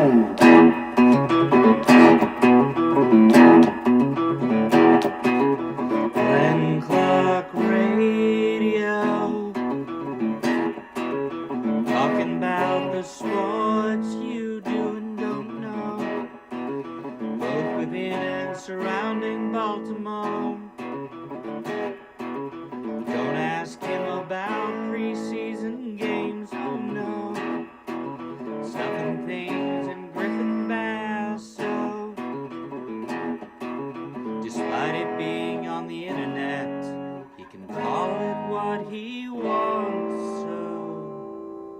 Glenn Clark Radio, talking about the sports you do and don't know, both within and surrounding Baltimore. Don't ask him about preseason games, oh no, stuffing things in Griffin Basso. Despite it being on the internet, he can call it what he wants, so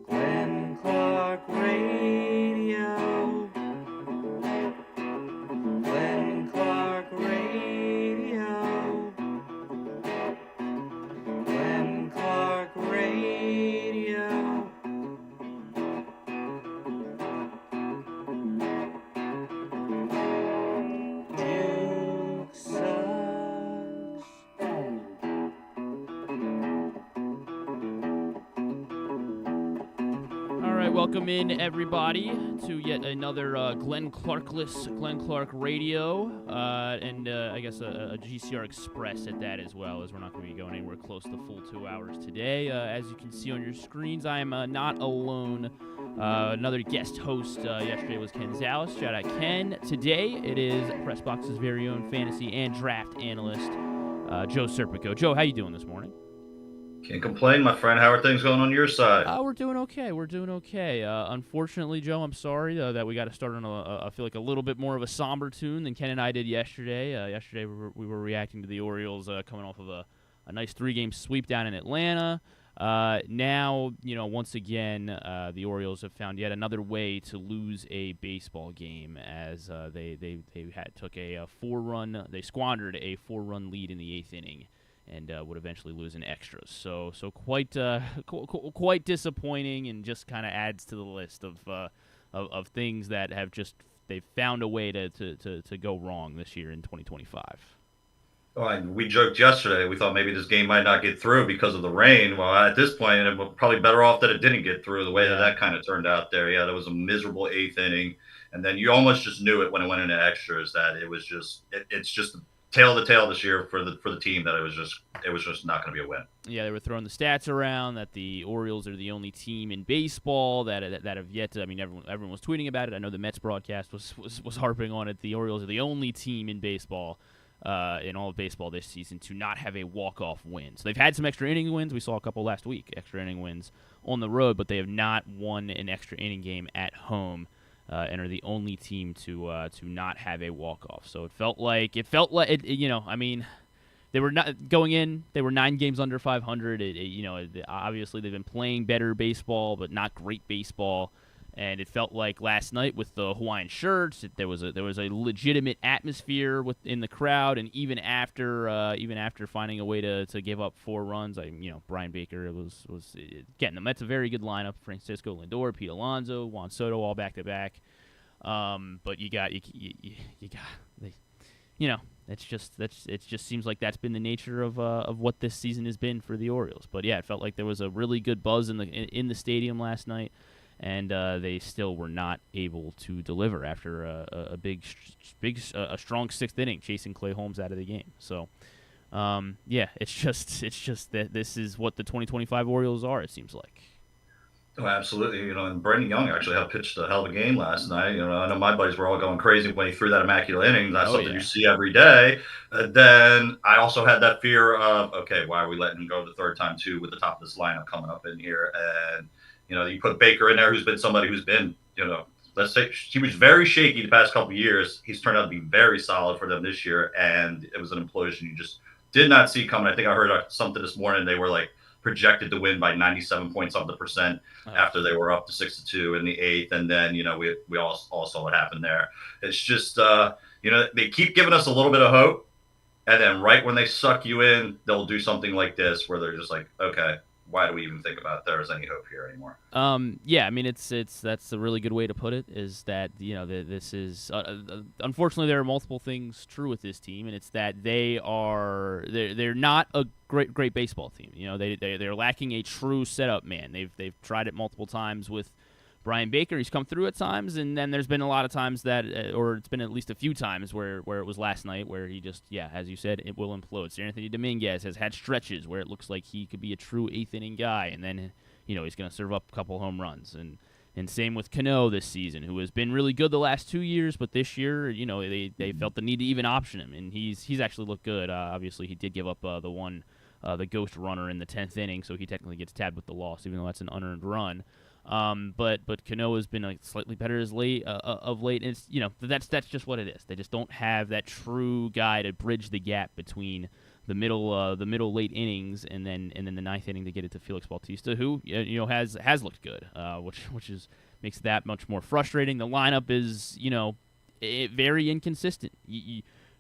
Glenn Clark Radio, Glenn Clark Radio, Glenn Clark Radio. Duke sucks. All right, welcome in everybody to yet another Glenn Clark Radio, and I guess a GCR Express at that as well, as we're not going to be going anywhere close to the full 2 hours today. As you can see on your screens, I am not alone. Another guest host yesterday was Ken Zales. Shout out Ken. Today it is PressBox's very own fantasy and draft analyst, Joe Serpico. Joe, how you doing this morning? Can't complain, my friend. How are things going on your side? We're doing okay. Unfortunately, Joe, I'm sorry that we got to start on I feel like a little bit more of a somber tune than Ken and I did yesterday. Yesterday we were reacting to the Orioles coming off of a nice 3-game sweep down in Atlanta. Now, once again, the Orioles have found yet another way to lose a baseball game, as they squandered a 4-run lead in the 8th inning, and would eventually lose in extras. So quite disappointing, and just kind of adds to the list of things that have they've found a way to go wrong this year in 2025. Oh, and we joked yesterday. We thought maybe this game might not get through because of the rain. Well, at this point, it was probably better off that it didn't get through the way that kind of turned out there. Yeah, that was a miserable 8th inning, and then you almost just knew it when it went into extras that it was just it's just tail to tail this year for the team, that it was just not going to be a win. Yeah, they were throwing the stats around that the Orioles are the only team in baseball that have yet to. I mean, everyone was tweeting about it. I know the Mets broadcast was harping on it. The Orioles are the only team in baseball, in all of baseball this season, to not have a walk-off win. So they've had some extra inning wins. We saw a couple last week, extra inning wins on the road, but they have not won an extra inning game at home. And are the only team to not have a walk-off. So it felt like I mean, they were not going in. They were 9 games under 500. Obviously they've been playing better baseball, but not great baseball. And it felt like last night with the Hawaiian shirts, there was a legitimate atmosphere within the crowd, and even after finding a way to give up 4 runs, Brian Baker was getting them. That's a very good lineup: Francisco Lindor, Pete Alonso, Juan Soto, all back to back. But it just seems like that's been the nature of what this season has been for the Orioles. But yeah, it felt like there was a really good buzz in the stadium last night. And they still were not able to deliver after a strong 6th inning, chasing Clay Holmes out of the game. So, it's just that this is what the 2025 Orioles are. It seems like. Oh, absolutely. And Brandon Young actually pitched a hell of a game last night. I know my buddies were all going crazy when he threw that immaculate inning. That's something you see every day. Then I also had that fear of, okay, why are we letting him go the 3rd time too with the top of this lineup coming up in here? And you put Baker in there, who's been somebody who's been, let's say he was very shaky the past couple of years. He's turned out to be very solid for them this year, and it was an implosion you just did not see coming. I think I heard something this morning. They were like projected to win by 97% after they were up to 6-2 in the 8th, and then we all saw what happened there. It's just they keep giving us a little bit of hope, and then right when they suck you in, they'll do something like this where they're just like, okay, why do we even think about there's any hope here anymore? Yeah, I mean, that's a really good way to put it, is that, this is, unfortunately, there are multiple things true with this team, and it's that they're not a great baseball team. They're lacking a true setup man. They've tried it multiple times with Brian Baker, he's come through at times, and then there's been a lot of times that, or it's been at least a few times where it was last night where he just, as you said, it will implode. So Anthony Dominguez has had stretches where it looks like he could be a true eighth-inning guy, and then, he's going to serve up a couple home runs. And same with Cano this season, who has been really good the last 2 years, but this year, they felt the need to even option him, and he's actually looked good. Obviously, he did give up the ghost runner in the 10th inning, so he technically gets tabbed with the loss, even though that's an unearned run. But Cano has been slightly better of late, and it's, that's just what it is. They just don't have that true guy to bridge the gap between the middle late innings and then the ninth inning to get it to Felix Bautista, who has looked good, which makes that much more frustrating. The lineup is very inconsistent.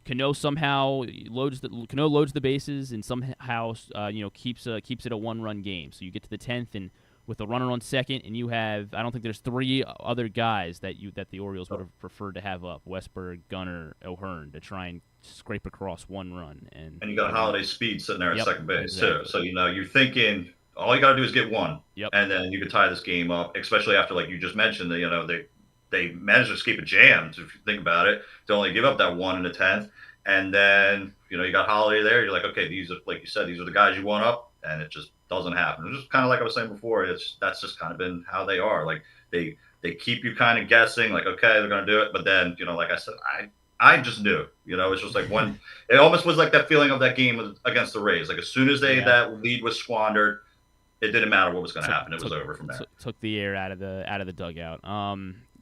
Cano somehow loads the bases and somehow keeps it a 1-run game. So you get to the 10th and with a runner on second, and you have, I don't think there's 3 other guys that the Orioles would have preferred to have up: Westberg, Gunnar, O'Hearn, to try and scrape across 1 run. And you got Holiday Speed sitting there at second base exactly. too. So you're thinking all you got to do is get 1, and then you can tie this game up. Especially after, like you just mentioned, they managed to escape a jam. If you think about it, to only give up that 1 in the 10th, and then you got Holiday there. You're like, okay, these are, like you said, these are the guys you want up, and it just doesn't happen. It's just kind of like I was saying before. That's just kind of been how they are. Like they keep you kind of guessing, like, okay, they're gonna do it, but then like I said, I just knew. It's just like when it almost was like that feeling of that game against the Rays. Like as soon as that lead was squandered, it didn't matter what was going to happen. It was over from there. Took the air out of the dugout.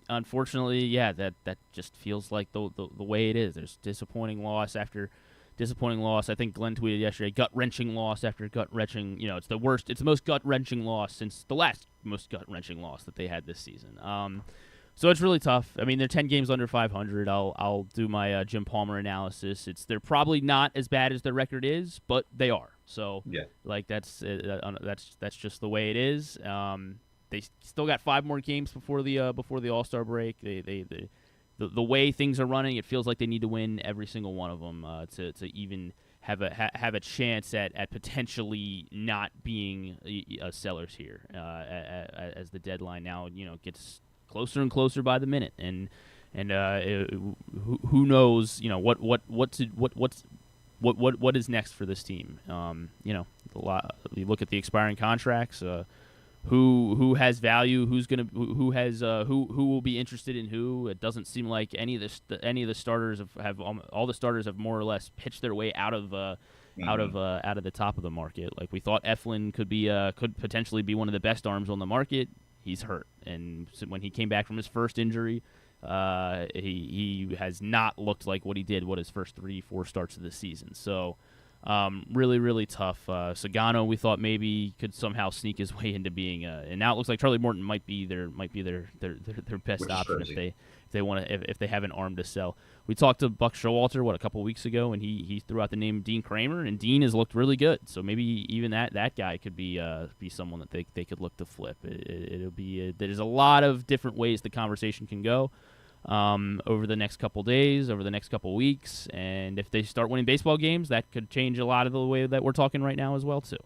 Unfortunately, that just feels like the way it is. There's disappointing loss after disappointing loss. I think Glenn tweeted yesterday, gut-wrenching loss after gut-wrenching. It's the worst. It's the most gut-wrenching loss since the last most gut-wrenching loss that they had this season. So it's really tough. I mean, they're 10 games under 500. I'll do my Jim Palmer analysis. They're probably not as bad as their record is, but they are. So that's just the way it is. They still got 5 more games before the All-Star break. The way things are running, it feels like they need to win every single one of them to even have a chance at potentially not being sellers here as the deadline now gets closer and closer by the minute, and who knows what is next for this team. You look at the expiring contracts. Who has value? Who will be interested in who? It doesn't seem like any of the starters have all the starters have more or less pitched their way out of the top of the market. Like we thought, Eflin could potentially be one of the best arms on the market. He's hurt, and when he came back from his first injury, he has not looked like what he did his first 3-4 starts of the season. So. Really, really tough. Sagano, we thought maybe could somehow sneak his way into being, and now it looks like Charlie Morton might be their best option if they have an arm to sell. We talked to Buck Showalter a couple weeks ago, and he threw out the name Dean Kramer, and Dean has looked really good. So maybe even that guy could be someone that they could look to flip. It'll be there's a lot of different ways the conversation can go. Over the next couple days, over the next couple weeks, and if they start winning baseball games, that could change a lot of the way that we're talking right now as well too.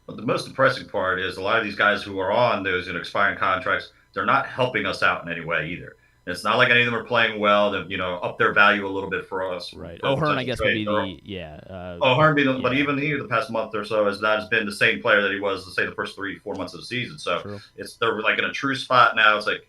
But the most depressing part is a lot of these guys who are on those expiring contracts, they're not helping us out in any way either. And it's not like any of them are playing well to up their value a little bit for us. Right. O'Hearn, I guess, would be O'Hearn but even he the past month or so has been the same player that he was, say, the first 3-4 months of the season. So they're like in a true spot now. It's like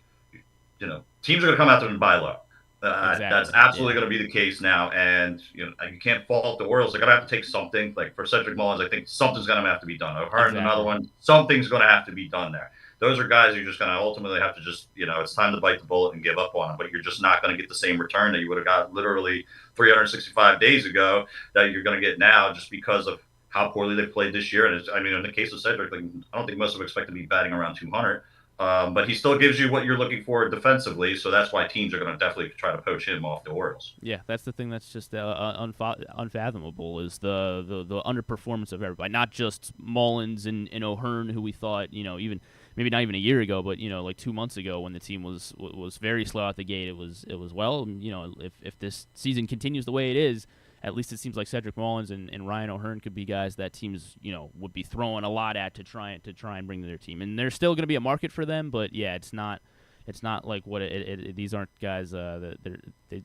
teams are going to come out there and buy low. Exactly. That's absolutely going to be the case now, and you can't fault the Orioles. They're going to have to take something. Like for Cedric Mullins, I think something's going to have to be done. O'Hearn's another one. Something's going to have to be done there. Those are guys you're just going to ultimately have to just it's time to bite the bullet and give up on them. But you're just not going to get the same return that you would have got literally 365 days ago that you're going to get now, just because of how poorly they played this year. And in the case of Cedric, I don't think most of them expect to be batting around 200. But he still gives you what you're looking for defensively, so that's why teams are going to definitely try to poach him off the Orioles. Yeah, that's the thing that's just unfathomable is the underperformance of everybody, not just Mullins and O'Hearn, who we thought, even maybe not even a year ago, but like 2 months ago when the team was very slow out the gate. It was if this season continues the way it is, at least it seems like Cedric Mullins and Ryan O'Hearn could be guys that teams, would be throwing a lot at to try and bring to their team. And there's still going to be a market for them, but yeah, it's not like what these aren't guys that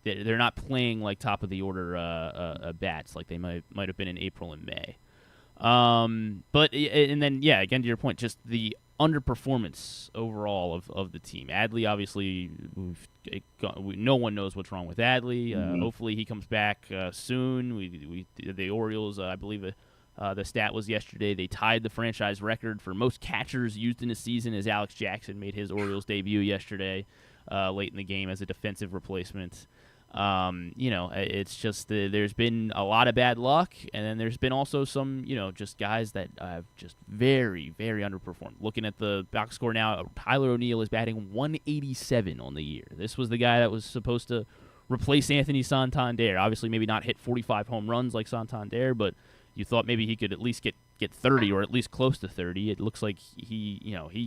they're not playing like top of the order bats like they might have been in April and May. But and then again to your point, just the underperformance overall of the team. Adley, obviously, no one knows what's wrong with Adley. Hopefully he comes back soon. The Orioles, I believe the stat was yesterday, they tied the franchise record for most catchers used in a season as Alex Jackson made his Orioles debut yesterday late in the game as a defensive replacement. It's just there's been a lot of bad luck, and then there's been also some, just guys that have just very, very underperformed. Looking at the box score now, Tyler O'Neill is batting 187 on the year. This was the guy that was supposed to replace Anthony Santander. Obviously, maybe not hit 45 home runs like Santander, but you thought maybe he could at least get 30 or at least close to 30. It looks like he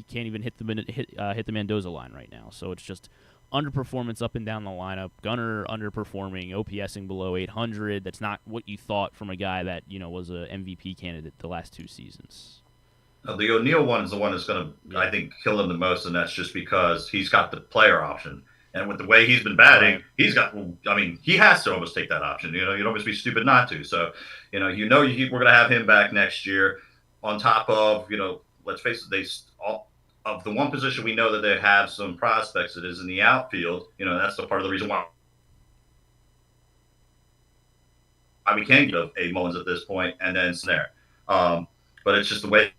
can't even hit the Mendoza line right now. So it's just underperformance up and down the lineup. Gunnar underperforming, OPSing below 800. That's not what you thought from a guy that was a MVP candidate the last 2 seasons. The O'Neill one is the one that's going to, I think, kill him the most, and that's just because he's got the player option. And with the way he's been batting, he has to almost take that option. You'd almost be stupid not to. So, we're going to have him back next year. On top of, let's face it, of the one position we know that they have some prospects, it is in the outfield. That's the part of the reason why we can get a Mullins at this point, and then Snare. But it's just the way.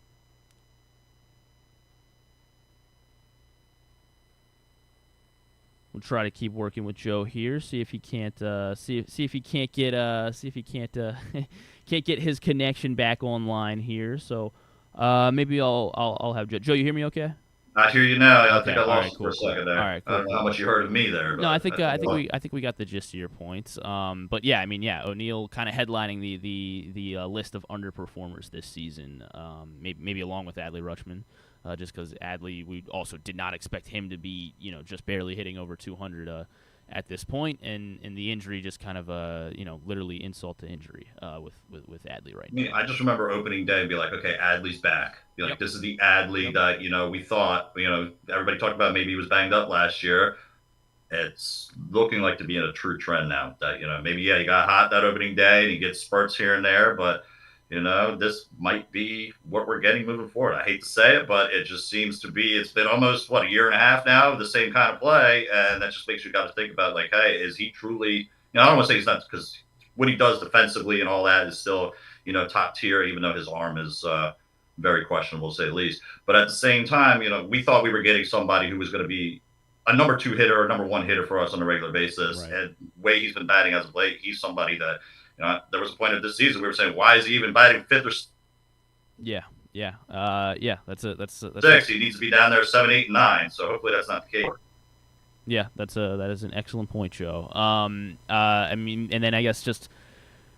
We'll try to keep working with Joe here. See if he can't can't get his connection back online here. So maybe I'll have Joe. Joe, you hear me okay? I hear you now. I Okay. think I lost Cool. for a second there. All right, cool. I don't know how much you heard of me there. No, I think we got the gist of your points. But yeah, O'Neill kind of headlining the list of underperformers this season. Maybe along with Adley Rutschman. Just because Adley, we also did not expect him to be, just barely hitting over 200 at this point, and the injury just kind of, literally insult to injury with Adley right now. I just remember opening day and be like, okay, Adley's back. Be like, This is the Adley that, we thought, everybody talked about maybe he was banged up last year. It's looking like to be in a true trend now that, maybe, he got hot that opening day and he gets spurts here and there, but this might be what we're getting moving forward. I hate to say it, but it just seems to be, it's been almost, a year and a half now of the same kind of play. And that just makes you got to think about, like, hey, is he truly, I don't want to say he's not, because what he does defensively and all that is still, top tier, even though his arm is very questionable, to say the least. But at the same time, we thought we were getting somebody who was going to be a number 2 hitter or number 1 hitter for us on a regular basis. Right. And the way he's been batting as of late, he's somebody that, there was a point of this season we were saying, why is he even batting 5th or? Yeah. That's 6. He needs to be down there 7, 8, 9. So hopefully that's not the case. Yeah, that is an excellent point, Joe. And then I guess just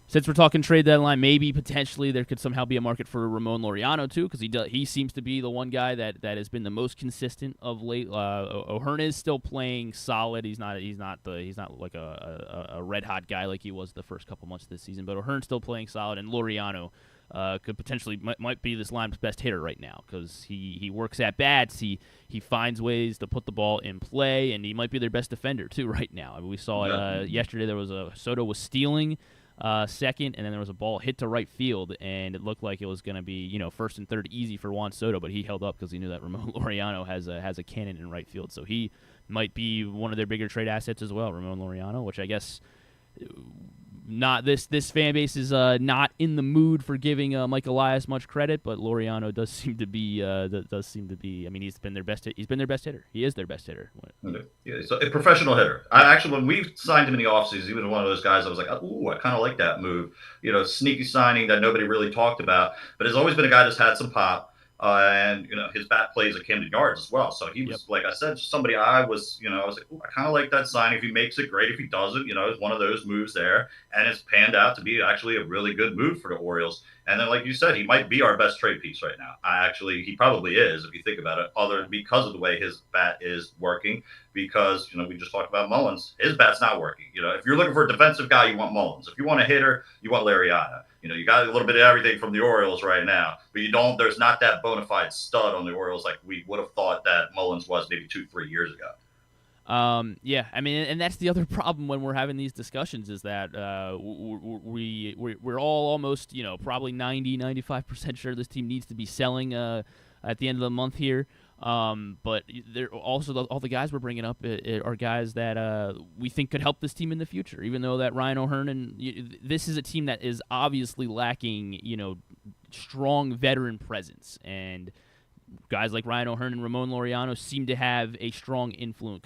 since we're talking trade deadline, maybe potentially there could somehow be a market for Ramon Laureano too, because he seems to be the one guy that has been the most consistent of late. O'Hearn is still playing solid. He's not like a red hot guy like he was the first couple months of this season, but O'Hearn's still playing solid, and Laureano could potentially might be this line's best hitter right now because he works at bats. He finds ways to put the ball in play, and he might be their best defender too right now. We saw it yesterday. There was Soto was stealing second, and then there was a ball hit to right field, and it looked like it was going to be first and third easy for Juan Soto, but he held up because he knew that Ramon Laureano has a cannon in right field, so he might be one of their bigger trade assets as well, Ramon Laureano, which I guess not this fan base is not in the mood for giving Mike Elias much credit, but Laureano does seem to be. I mean, he's been their best hitter. He is their best hitter. Yeah, he's a professional hitter. I actually, when we signed him in the offseason, he was one of those guys I was like, ooh, I kind of like that move. Sneaky signing that nobody really talked about, but has always been a guy that's had some pop. And his bat plays akin to yards as well. So he was, like I said, somebody I was like, I kind of like that sign. If he makes it, great. If he doesn't, it's one of those moves there, and it's panned out to be actually a really good move for the Orioles. And then, like you said, he might be our best trade piece right now. He probably is if you think about it. Because of the way his bat is working, because we just talked about Mullins, his bat's not working. If you're looking for a defensive guy, you want Mullins. If you want a hitter, you want Lariana. You got a little bit of everything from the Orioles right now, but you don't. There's not that bona fide stud on the Orioles like we would have thought that Mullins was maybe 2-3 years ago. Yeah, I mean, and that's the other problem when we're having these discussions is that we're all almost, probably 90-95% sure this team needs to be selling at the end of the month here. But they're also all the guys we're bringing up are guys that we think could help this team in the future. Even though that Ryan O'Hearn, this is a team that is obviously lacking, strong veteran presence, and guys like Ryan O'Hearn and Ramon Laureano seem to have a strong influence.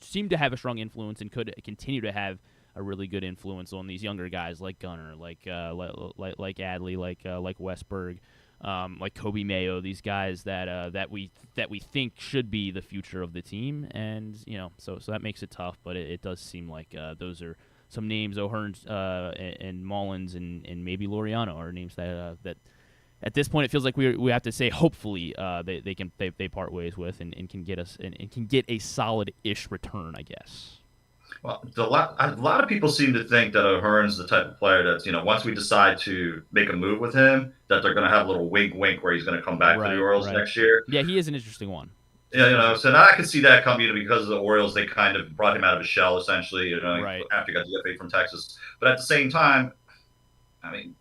Seem to have a strong influence and could continue to have a really good influence on these younger guys like Gunnar, like Adley, like Westberg. Like Kobe Mayo, these guys that we think should be the future of the team, and so that makes it tough. But it does seem like those are some names. O'Hearn and Mullins and maybe Laureano are names that at this point it feels like we have to say hopefully they part ways with and can get us and can get a solid-ish return, I guess. Well, a lot of people seem to think that O'Hearn's the type of player that's, once we decide to make a move with him, that they're going to have a little wink where he's going to come back to the Orioles next year. Yeah, he is an interesting one. Yeah, so now I can see that coming because of the Orioles. They kind of brought him out of his shell, essentially, after he got the FA from Texas. But at the same time, I mean,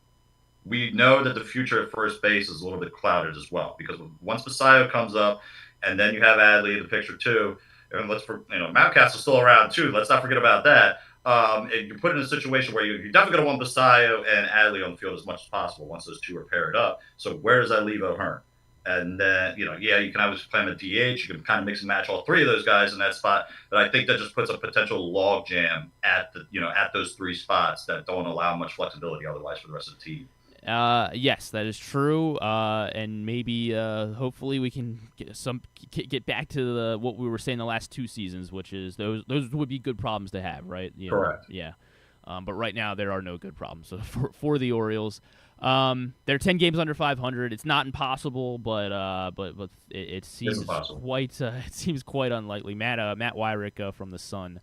we know that the future at first base is a little bit clouded as well, because once Messiah comes up and then you have Adley in the picture too, and Mountcastle's still around too. Let's not forget about that. And you're put in a situation where you're definitely going to want Basayo and Adley on the field as much as possible once those two are paired up. So where does that leave O'Hearn? And then, you can obviously play him at DH. You can kind of mix and match all three of those guys in that spot. But I think that just puts a potential log jam at those three spots that don't allow much flexibility otherwise for the rest of the team. Yes, that is true. And maybe, hopefully, we can get back to what we were saying the last two seasons, which is those would be good problems to have, right? Correct. Yeah. But right now there are no good problems for the Orioles. They're 10 games under 500. It's not impossible, but it seems quite unlikely. Matt Weirick from the Sun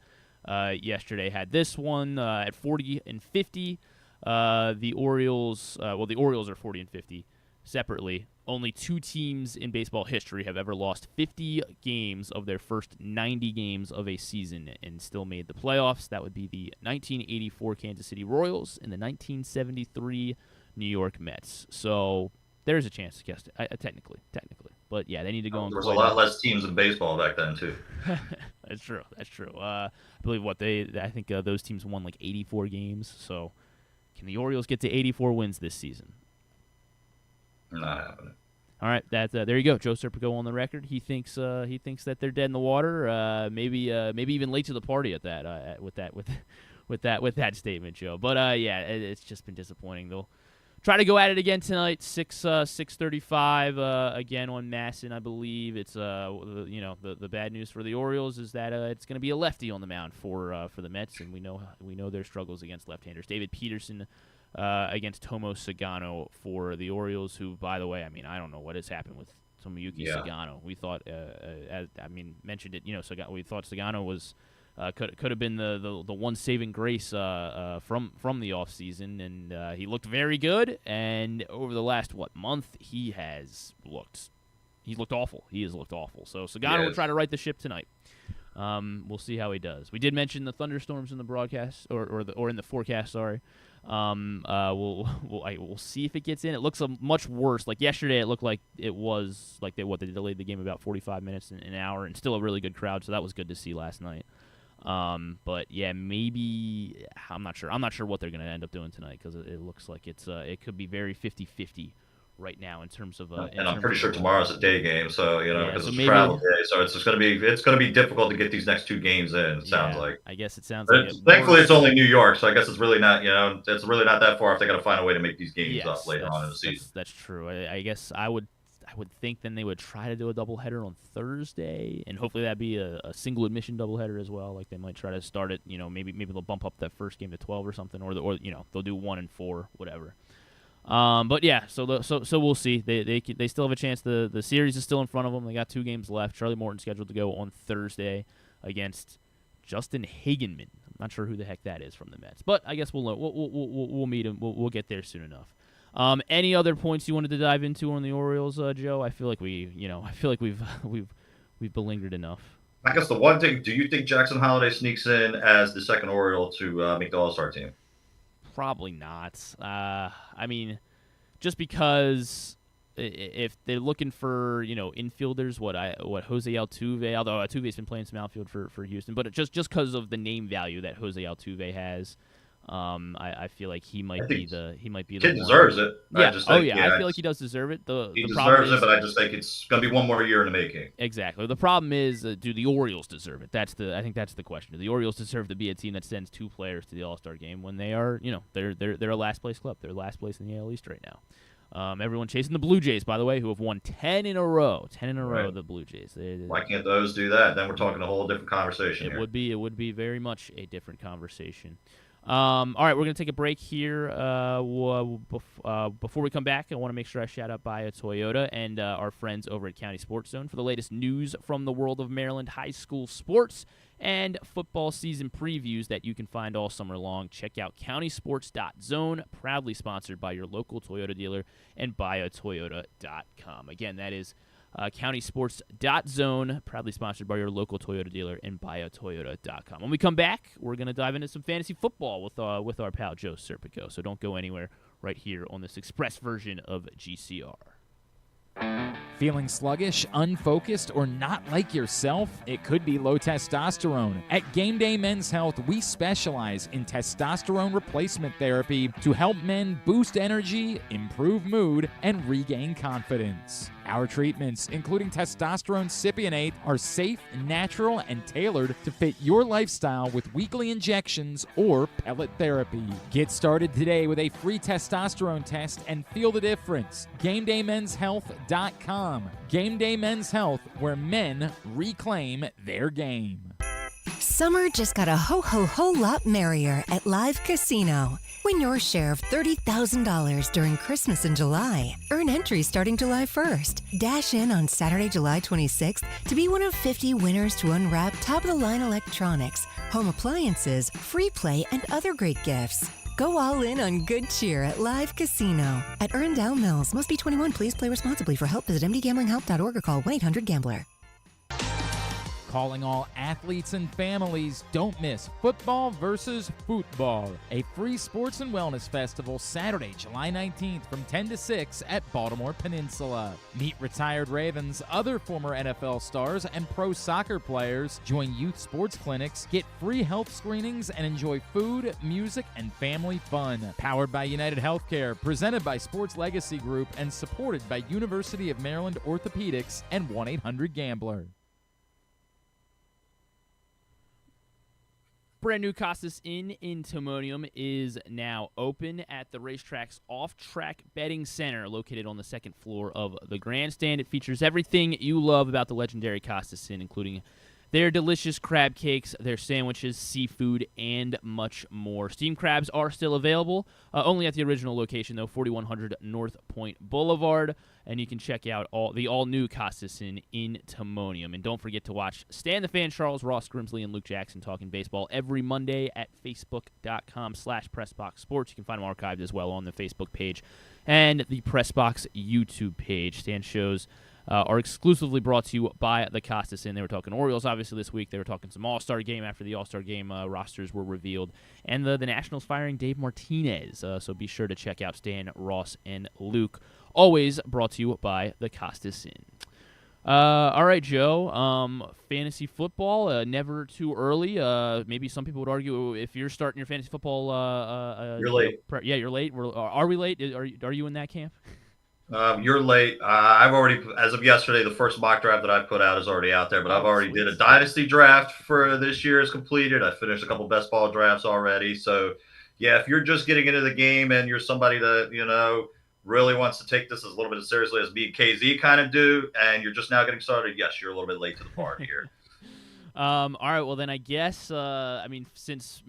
yesterday had this one at 40-50. The Orioles are 40-50 separately. Only two teams in baseball history have ever lost 50 games of their first 90 games of a season and still made the playoffs. That would be the 1984 Kansas City Royals and the 1973 New York Mets. So there's a chance to guess it, technically. But yeah, they need to go on. There was a lot less teams in baseball back then too. That's true. I believe I think those teams won like 84 games. So can the Orioles get to 84 wins this season? Not happening. All right, there you go. Joe Serpico on the record. He thinks that they're dead in the water. Maybe even late to the party at that with that statement, Joe. But yeah, it's just been disappointing. They'll try to go at it again tonight, 6:35 again on Masson, I believe. It's the bad news for the Orioles is that it's going to be a lefty on the mound for the Mets, and we know their struggles against left-handers. David Peterson against Tomo Sagano for the Orioles, who, by the way, I mean, I don't know what has happened with Tomoyuki Sagano. We thought, mentioned it, we thought Sagano was could have been the one saving grace from the offseason, and he looked very good. And over the last month, he looked awful. He has looked awful. So Sagano will try to right the ship tonight. We'll see how he does. We did mention the thunderstorms in the broadcast or in the forecast. Sorry. We'll see if it gets in. It looks much worse. Like yesterday, it looked like it was like they delayed the game about 45 minutes, an hour, and still a really good crowd. So that was good to see last night. But yeah, maybe I'm not sure. I'm not sure what they're going to end up doing tonight because it looks like it could be very 50-50 right now in terms of. And I'm pretty sure tomorrow's a day game, so because it's travel day, so it's going to be difficult to get these next two games in. It sounds like. I guess it sounds like. Thankfully, it's only New York, so I guess it's really not. It's really not that far if they got to find a way to make these games up later on in the season. That's true. I guess I would I would think then they would try to do a doubleheader on Thursday, and hopefully that'd be a single admission doubleheader as well. Like they might try to start it, maybe they'll bump up that first game to 12 or something, or they'll do 1 and 4, whatever. But yeah, so we'll see. They still have a chance. The series is still in front of them. They got 2 games left. Charlie Morton scheduled to go on Thursday against Justin Hagenman. I'm not sure who the heck that is from the Mets, but I guess we'll meet him. We'll get there soon enough. Any other points you wanted to dive into on the Orioles, Joe? I feel like we've belingered enough. I guess the one thing, do you think Jackson Holliday sneaks in as the second Oriole to make the All-Star team? Probably not. I mean, just because if they're looking for infielders, what Jose Altuve, although Altuve's been playing some outfield for Houston, but just because of the name value that Jose Altuve has. I feel like he might be the kid deserves it. Yeah. I feel like he does deserve it. He deserves it, but I just think it's going to be one more year in the making. Exactly. The problem is, do the Orioles deserve it? I think that's the question. Do the Orioles deserve to be a team that sends 2 players to the All-Star game when they are, they're a last place club. They're last place in the AL East right now. Everyone chasing the Blue Jays, by the way, who have won 10 in a row. 10 in a row, the Blue Jays. Why can't those do that? Then we're talking a whole different conversation. It would be very much a different conversation. All right, we're going to take a break here. Before we come back, I want to make sure I shout out Baya Toyota and our friends over at County Sports Zone for the latest news from the world of Maryland high school sports and football season previews that you can find all summer long. Check out countysports.zone, proudly sponsored by your local Toyota dealer, and buyatoyota.com. Again, that is countysports.zone, proudly sponsored by your local Toyota dealer, and buyatoyota.com. When we come back, we're going to dive into some fantasy football with our pal Joe Serpico. So don't go anywhere right here on this express version of GCR. Feeling sluggish, unfocused, or not like yourself? It could be low testosterone. At Game Day Men's Health, we specialize in testosterone replacement therapy to help men boost energy, improve mood, and regain confidence. Our treatments, including testosterone cypionate, are safe, natural, and tailored to fit your lifestyle with weekly injections or pellet therapy. Get started today with a free testosterone test and feel the difference. GameDayMen'sHealth.com. Game Day Men's Health, where men reclaim their game. Summer just got a whole lot merrier at Live Casino. Win your share of $30,000 during Christmas in July. Earn entries starting July 1st. Dash in on Saturday, July 26th to be one of 50 winners to unwrap top-of-the-line electronics, home appliances, free play, and other great gifts. Go all in on good cheer at Live Casino. At Erndale Mills. Must be 21. Please play responsibly. For help, visit mdgamblinghelp.org or call 1-800-GAMBLER. Calling all athletes and families, don't miss Football versus Football, a free sports and wellness festival Saturday, July 19th from 10 to 6 at Baltimore Peninsula. Meet retired Ravens, other former NFL stars, and pro soccer players. Join youth sports clinics, get free health screenings, and enjoy food, music, and family fun. Powered by United Healthcare, presented by Sports Legacy Group, and supported by University of Maryland Orthopedics and 1-800-GAMBLER. Brand new Costas Inn in Timonium is now open at the racetrack's off-track betting center located on the second floor of the grandstand. It features everything you love about the legendary Costas Inn, including their delicious crab cakes, their sandwiches, seafood, and much more. Steamed crabs are still available, only at the original location, though, 4100 North Point Boulevard. And you can check out the all-new Costas Inn in Timonium. And don't forget to watch Stan the Fan Charles, Ross Grimsley, and Luke Jackson talking baseball every Monday at facebook.com/PressBoxSports. You can find them archived as well on the Facebook page and the PressBox YouTube page. Stan shows are exclusively brought to you by the Costas Inn. They were talking Orioles, obviously, this week. They were talking some All-Star game after the All-Star game rosters were revealed. And the Nationals firing Dave Martinez. So be sure to check out Stan, Ross, and Luke. Always brought to you by the Costas Inn. All right, Joe. Fantasy football, never too early. Maybe some people would argue if you're starting your fantasy football, you're late. You're late. Are we late? Are you in that camp? You're late. I've already, as of yesterday, the first mock draft that I put out is already out there, but I've already did a dynasty draft for this year is completed. I finished a couple best ball drafts already. So, yeah, if you're just getting into the game and you're somebody that, really wants to take this as a little bit as seriously as me and KZ kind of do, and you're just now getting started, yes, you're a little bit late to the party here. All right, well then I guess since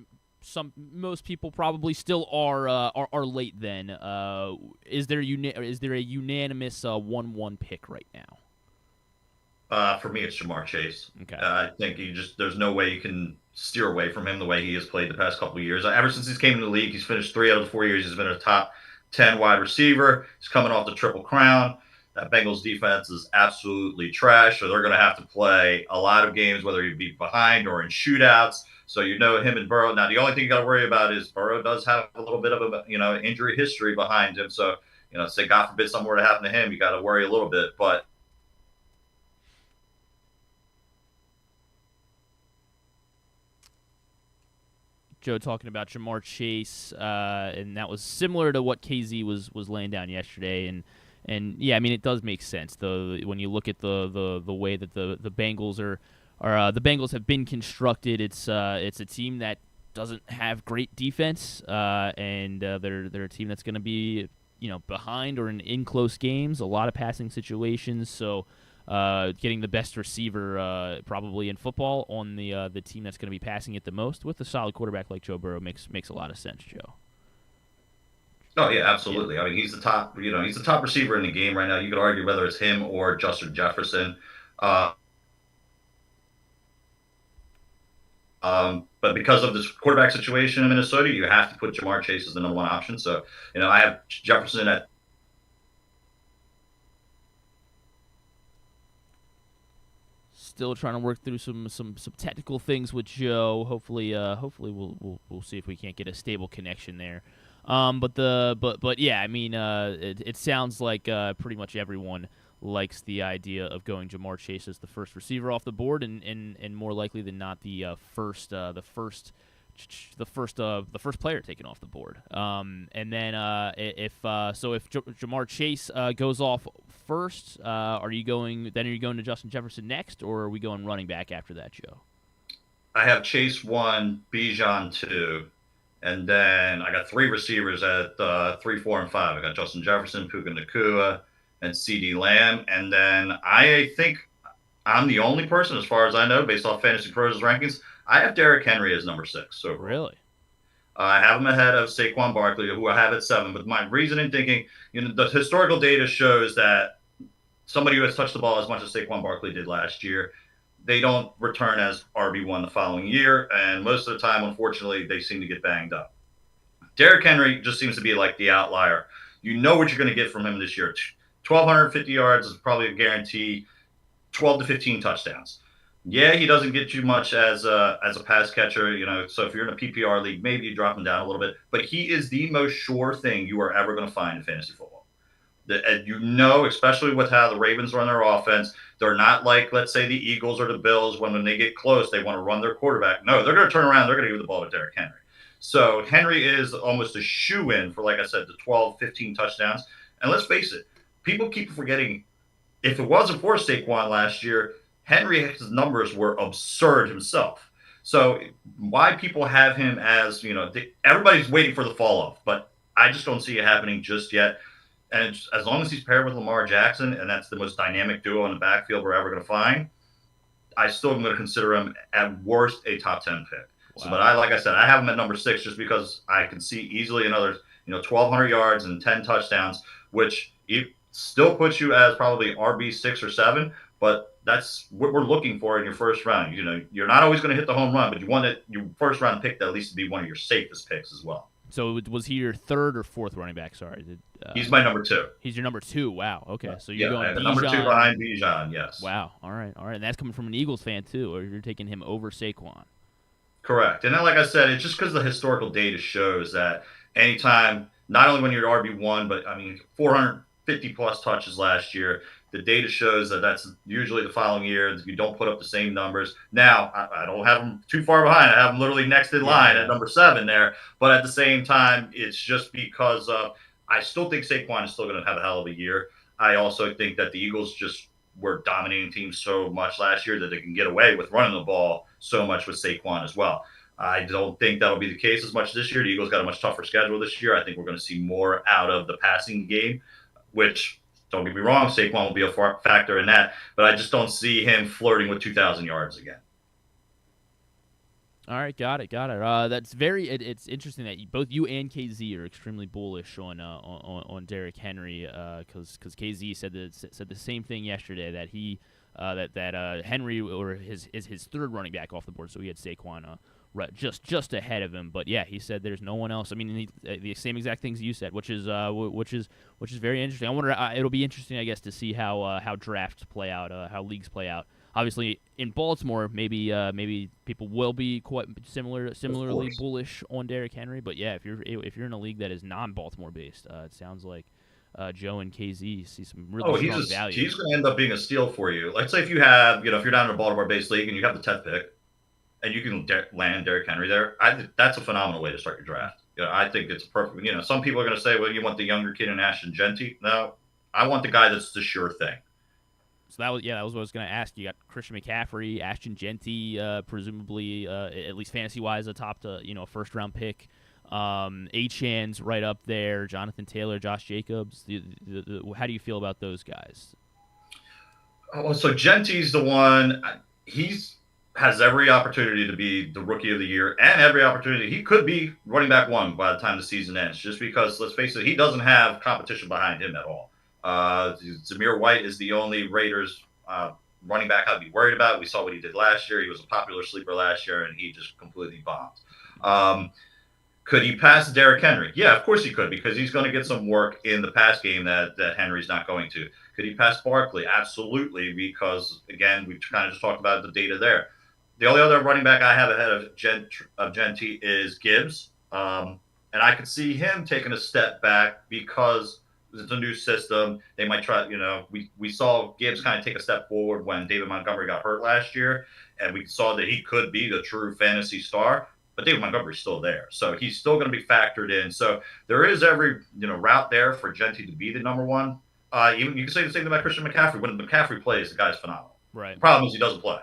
most people probably still are late, then is there a unanimous 1-1 pick right now? For me, it's Ja'Marr Chase. Okay. I think there's no way you can steer away from him the way he has played the past couple of years. Ever since he's came into the league, he's finished 3 out of the 4 years. He's been a top 10 wide receiver. He's coming off the Triple Crown. That Bengals defense is absolutely trash, so they're going to have to play a lot of games, whether he be behind or in shootouts. So him and Burrow. Now, the only thing you got to worry about is Burrow does have a little bit of a injury history behind him. So say God forbid something were to happen to him, you got to worry a little bit. But Joe talking about Ja'Marr Chase, and that was similar to what KZ was laying down yesterday, and yeah, I mean it does make sense though when you look at the way that the Bengals the Bengals have been constructed. It's a team that doesn't have great defense, and they're a team that's going to be behind or in close games, a lot of passing situations. So getting the best receiver probably in football on the team that's going to be passing it the most with a solid quarterback like Joe Burrow makes a lot of sense, Joe. Oh yeah, absolutely. I mean, he's the top receiver in the game right now. You could argue whether it's him or Justin Jefferson. But because of this quarterback situation in Minnesota, you have to put Ja'Marr Chase as the number 1 option. So, I have Jefferson at still trying to work through some technical things with Joe. Hopefully we'll see if we can't get a stable connection there. But yeah, I mean it sounds like pretty much everyone likes the idea of going Ja'Marr Chase as the first receiver off the board, and more likely than not the first player taken off the board. And then if Ja'Marr Chase goes off first, are you going to Justin Jefferson next, or are we going running back after that, Joe? I have Chase 1, Bijan 2, and then I got 3 receivers at 3, 4, and 5. I got Justin Jefferson, Puka Nacua, and CeeDee Lamb. And then I think I'm the only person, as far as I know, based off Fantasy Pros rankings, I have Derrick Henry as number 6. So really? I have him ahead of Saquon Barkley, who I have at 7. But my reason in thinking, the historical data shows that somebody who has touched the ball as much as Saquon Barkley did last year, they don't return as RB1 the following year. And most of the time, unfortunately, they seem to get banged up. Derrick Henry just seems to be like the outlier. You know what you're going to get from him this year. 1,250 yards is probably a guarantee. 12 to 15 touchdowns. Yeah, he doesn't get you much as a pass catcher, so if you're in a PPR league, maybe you drop him down a little bit. But he is the most sure thing you are ever going to find in fantasy football. Especially with how the Ravens run their offense, they're not like, let's say, the Eagles or the Bills when they get close, they want to run their quarterback. No, they're going to turn around. They're going to give the ball to Derrick Henry. So Henry is almost a shoo-in for, like I said, the 12, 15 touchdowns. And let's face it, people keep forgetting, if it wasn't for Saquon last year, Henry's numbers were absurd himself. So why people have him as, everybody's waiting for the fall off, but I just don't see it happening just yet. And as long as he's paired with Lamar Jackson, and that's the most dynamic duo in the backfield we're ever going to find, I still am going to consider him at worst a top 10 pick. Wow. So, but like I said, I have him at number 6 just because I can see easily another, 1,200 yards and 10 touchdowns, which still puts you as probably RB 6 or 7, but that's what we're looking for in your first round. You're not always going to hit the home run, but you want your first round pick to at least be one of your safest picks as well. So was he your 3rd or 4th running back? Sorry. He's my number 2. He's your number 2. Wow. Okay. Yeah. So you're going the number 2 behind Bijan, yes. Wow. All right. And that's coming from an Eagles fan too, or you're taking him over Saquon. Correct. And then, like I said, it's just because the historical data shows that anytime, not only when you're RB1, but 450-plus touches last year, the data shows that that's usually the following year. You don't put up the same numbers. Now, I don't have them too far behind. I have them literally next in line at number 7 there. But at the same time, it's just because I still think Saquon is still going to have a hell of a year. I also think that the Eagles just were dominating teams so much last year that they can get away with running the ball so much with Saquon as well. I don't think that'll be the case as much this year. The Eagles got a much tougher schedule this year. I think we're going to see more out of the passing game, which, don't get me wrong, Saquon will be a factor in that, but I just don't see him flirting with 2,000 yards again. All right, got it. That's very. It's interesting that both you and KZ are extremely bullish on Derrick Henry, because KZ said the same thing yesterday, that he that Henry is his third running back off the board, so he had Saquon just ahead of him. But yeah, he said there's no one else. I mean, the same exact things you said, which is very interesting. I wonder. It'll be interesting, I guess, to see how drafts play out, how leagues play out. Obviously, in Baltimore, maybe people will be quite similarly bullish on Derrick Henry. But yeah, if you're in a league that is non-Baltimore based, it sounds like Joe and KZ see some really strong value. He's going to end up being a steal for you. Let's say if you have, if you're down in a Baltimore-based league and you have the 10th pick, and you can land Derrick Henry there, that's a phenomenal way to start your draft. I think it's perfect. Some people are going to say, well, you want the younger kid in Ashton Jeanty. No, I want the guy that's the sure thing. So that was what I was going to ask. You got Christian McCaffrey, Ashton Jeanty, presumably at least fantasy wise, a top to first round pick. Achan's right up there. Jonathan Taylor, Josh Jacobs. How do you feel about those guys? So Jeanty's the one. Has every opportunity to be the rookie of the year, and every opportunity he could be running back one by the time the season ends. Just because, let's face it, he doesn't have competition behind him at all. Zamir White is the only Raiders running back I'd be worried about. We saw what he did last year. He was a popular sleeper last year, and he just completely bombed. Could he pass Derrick Henry? Yeah, of course he could, because he's going to get some work in the pass game that Henry's not going to. Could he pass Barkley? Absolutely, because, again, we kind of just talked about the data there. The only other running back I have ahead of Jeanty is Gibbs, and I could see him taking a step back because it's a new system. They might try, we saw Gibbs kind of take a step forward when David Montgomery got hurt last year, and we saw that he could be the true fantasy star, but David Montgomery's still there. So he's still going to be factored in. So there is every, route there for Jeanty to be the number one. Even you can say the same thing about Christian McCaffrey. When McCaffrey plays, the guy's phenomenal. Right. The problem is he doesn't play.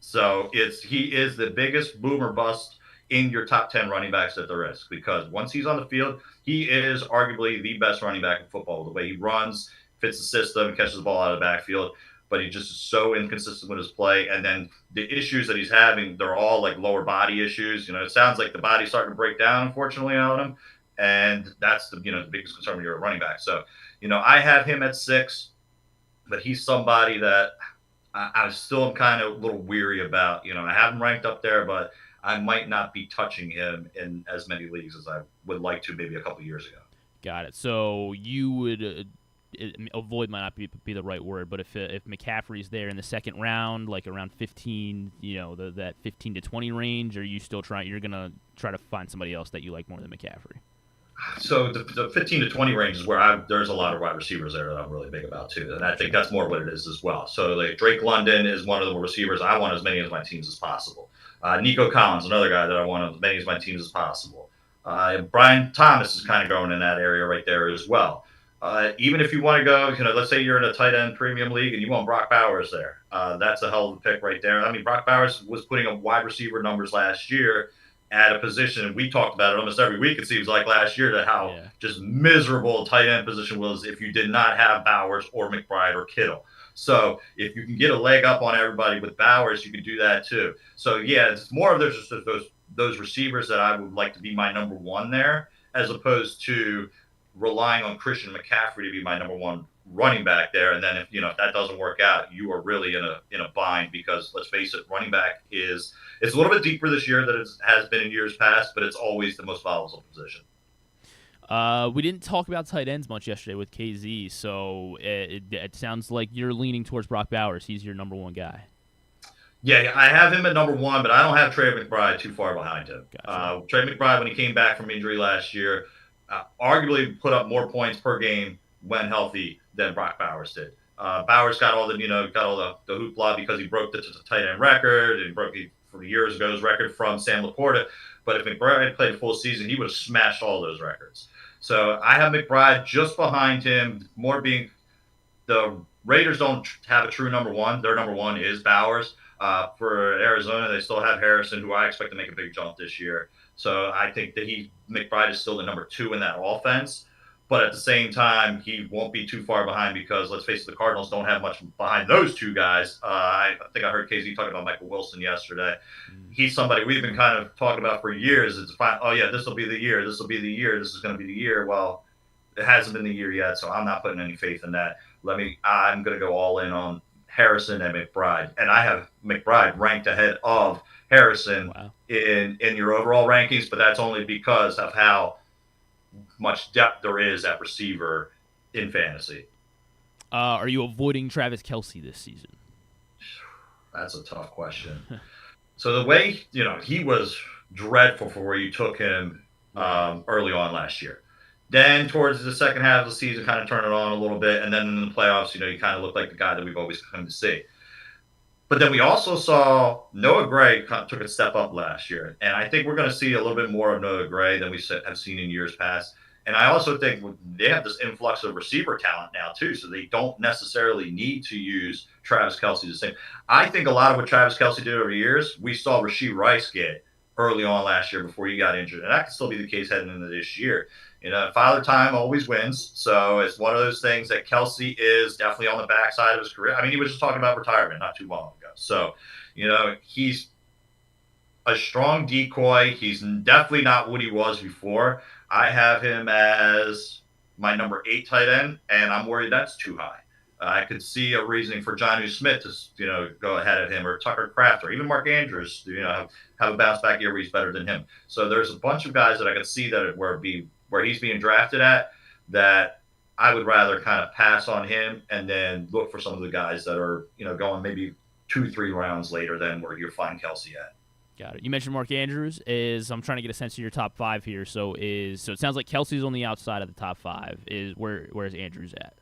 So he is the biggest boomer bust in your top 10 running backs that there is, because once he's on the field, he is arguably the best running back in football. The way he runs, fits the system, catches the ball out of the backfield, but he just is so inconsistent with his play. And then the issues that he's having, they're all like lower body issues. It sounds like the body's starting to break down, unfortunately, on him. And that's the biggest concern when you're a running back. So, I have him at 6, but he's somebody that I still am kind of a little weary about. I have him ranked up there, but I might not be touching him in as many leagues as I would like to maybe a couple years ago. Got it. So you would avoid might not be the right word, but if McCaffrey's there in the second round, like around 15, that 15 to 20 range, are you still you're going to try to find somebody else that you like more than McCaffrey? So the 15 to 20 range is where there's a lot of wide receivers there that I'm really big about too, and I think that's more what it is as well. So like Drake London is one of the receivers I want as many as my teams as possible. Nico Collins, another guy that I want as many as my teams as possible. Brian Thomas is kind of going in that area right there as well. Even if you want to go, let's say you're in a tight end premium league and you want Brock Bowers there, that's a hell of a pick right there. I mean, Brock Bowers was putting up wide receiver numbers last year at a position. We talked about it almost every week, it seems like, last year, to how just miserable tight end position was if you did not have Bowers or McBride or Kittle. So if you can get a leg up on everybody with Bowers, you can do that too. So yeah, it's more of those receivers that I would like to be my number one there, as opposed to relying on Christian McCaffrey to be my number one running back there. And then if that doesn't work out, you are really in a bind, because let's face it, running back it's a little bit deeper this year than it has been in years past, but it's always the most volatile position. We didn't talk about tight ends much yesterday with KZ, so it sounds like you're leaning towards Brock Bowers. He's your number one guy. Yeah, I have him at number one, but I don't have Trey McBride too far behind him. Gotcha. Trey McBride, when he came back from injury last year, arguably put up more points per game when healthy than Brock Bowers did. Bowers got all the hoopla because he broke the tight end record, and broke from years ago's record from Sam Laporta. But if McBride had played a full season, he would have smashed all those records. So I have McBride just behind him, more being the Raiders don't have a true number one. Their number one is Bowers. For Arizona, they still have Harrison, who I expect to make a big jump this year. So I think that McBride is still the number two in that offense. But at the same time, he won't be too far behind because, let's face it, the Cardinals don't have much behind those two guys. I think I heard KZ talking about Michael Wilson yesterday. He's somebody we've been kind of talking about for years. It's fine. Oh, yeah, this will be the year. This will be the year. This is going to be the year. Well, it hasn't been the year yet, so I'm not putting any faith in that. I'm going to go all in on Harrison and McBride. And I have McBride ranked ahead of Harrison in your overall rankings, but that's only because of how much depth there is at receiver in fantasy. Are you avoiding Travis Kelce this season? That's a tough question. So the way, he was dreadful for where you took him early on last year. Then towards the second half of the season, kind of turned it on a little bit. And then in the playoffs, you kind of looked like the guy that we've always come to see. But then we also saw Noah Gray kind of took a step up last year. And I think we're going to see a little bit more of Noah Gray than we have seen in years past. And I also think they have this influx of receiver talent now, too. So they don't necessarily need to use Travis Kelce the same. I think a lot of what Travis Kelce did over the years, we saw Rashee Rice get early on last year before he got injured. And that could still be the case heading into this year. Father time always wins. So it's one of those things that Kelce is definitely on the backside of his career. I mean, he was just talking about retirement not too long ago. So, he's a strong decoy. He's definitely not what he was before. I have him as my number 8 tight end, and I'm worried that's too high. I could see a reasoning for Jonnu Smith to, go ahead of him, or Tucker Kraft, or even Mark Andrews, have a bounce back year where he's better than him. So there's a bunch of guys that I could see that where he's being drafted at that I would rather kind of pass on him and then look for some of the guys that are, going maybe 2-3 rounds later than where you'll find Kelce at. Got it. You mentioned Mark Andrews. I'm trying to get a sense of your top 5 here. So it sounds like Kelce's on the outside of the top 5. Where's Andrews at?